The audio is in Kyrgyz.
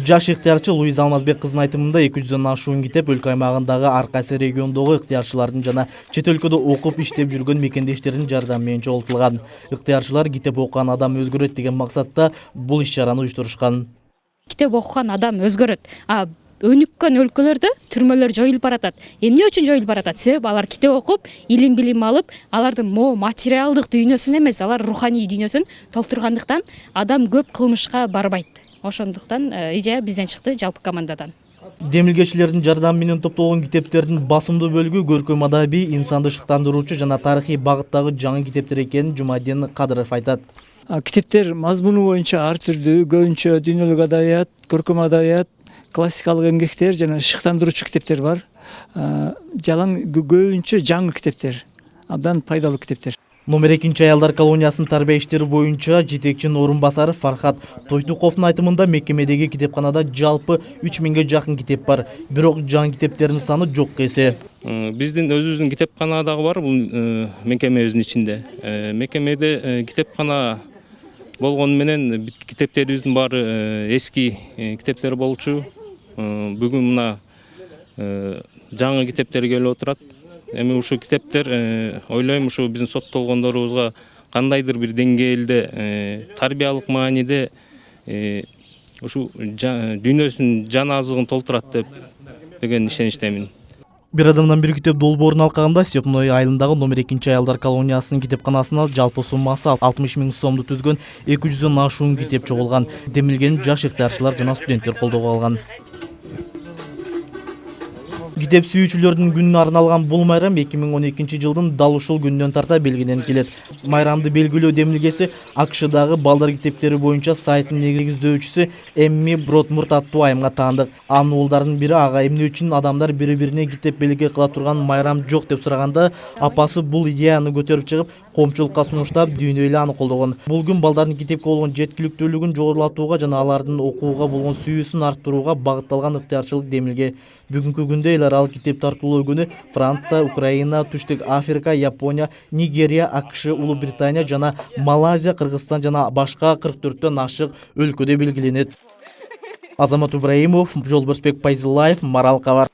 Жаш ыктыярчы Луиза Алмазбек кыздын айтымында 200дөн ашуун китеп өлкө аймагындагы ар кайсы региондогу ыктыярчылардын жана чет өлкөдө окуп иштеп жүргөн мекендештеринин жардамы менен чогултулган. Ыктыярчылар китеп окуган адам өзгөрөт деген максатта бул иш-чараны уюштурушкан. Китеп окуган адам өзгөрөт. Өнүккөн өлкөлөрдө түрмөлөр жоюлуп баратат. Эмне үчүн жоюлуп баратат? Себеби алар китеп окуп, илим билим алып, алардын материалдык дүйнөсүн эмес, алар руханий дүйнөсүн толтургандыктан адам көп кылмышка барбайт. Ошондуктан идея бизден чыкты, жалпы командадан. Демилгечилердин жардамы менен топтолгон китептердин басымдуу бөлүгү көркөм адабий, инсанды шыктандыруучу жана тарыхый багыттагы жаңы китептер экенин Жумадин Кадыров айтат. Китептер мазмуну боюнча ар түрдүү, көбүнчө дүйнөлүк адабият, көркөм адабият, классикалык эмгектер жана шыктандыруучу китептер бар. Жалаң көбүнчө жаңы китептер, абдан пайдалуу китептер. Номер 2 аялдар колониясынын тарбия иштери боюнча жетекчинин орун басары Фархат Тойтуковдун айтымында мекемедеги китепканада жалпы 3000ге жакын китеп бар. Бирок жаңы китептердин саны жок эсе. Биздин өзүбүздүн китепкана дагы бар бул мекемебиздин ичинде. Мекемеде китепкана болгону менен китептерибиздин баары эски китептер болчу. Бүгүн мына жаңы китептер келип отурат. Эми ушул китептер ойлойм ушу биздин соттолгондорубузга кандайдыр бир деңгээлде тарбиялык мааниде ушу дүйнөсүнүн жан азыгын толтурат деген ишеничтемин. Бир адамдан бир китеп долбоорун алкаганда Степной айылындагы номер 2 аялдар колониясынын китепканасына жалпы суммасы 60 000 сомду түзгөн 200дөн ашуун китеп чогулган. Демилгени жаш ыктыярчылар жана студенттер колдоого алган. Китеп сүйүүчүлөрдүн күнүнө арналган бул майрам 2012 жылдын дал ушул күнүнөн тарта белгиленип келет. Майрамды белгилөө демилгеси АКШдагы балдар китептери боюнча сайттын негиздөөчүсү Эмми Бродмурт аттуу айымга таандык. Анын уулдарынын бири ага эмне үчүн адамдар бири-бирине китеп белги кыла турган майрам жок деп сураганда, апасы бул идеяны көтөрүп чыгып, коомчулукка сунуштап, дүйнө эле аны колдогон. Бул күн балдардын китепке болгон жеткиликтүүлүгүн жогорулатууга жана алардын окууга болгон сүйүүсүн арттырууга багытталган ыктыярчылык демилге. Бүгүнкү күндө эл аралык китеп тартуулоо күнү Франция, Украина, Түштүк Африка, Япония, Нигерия, АКШ, Улуу Британия жана Малайзия, Кыргызстан жана башка 44төн ашык өлкөдө белгиленет. Азамат Ибраимов, Жолборсбек Пайзылаев, Марал Кабар.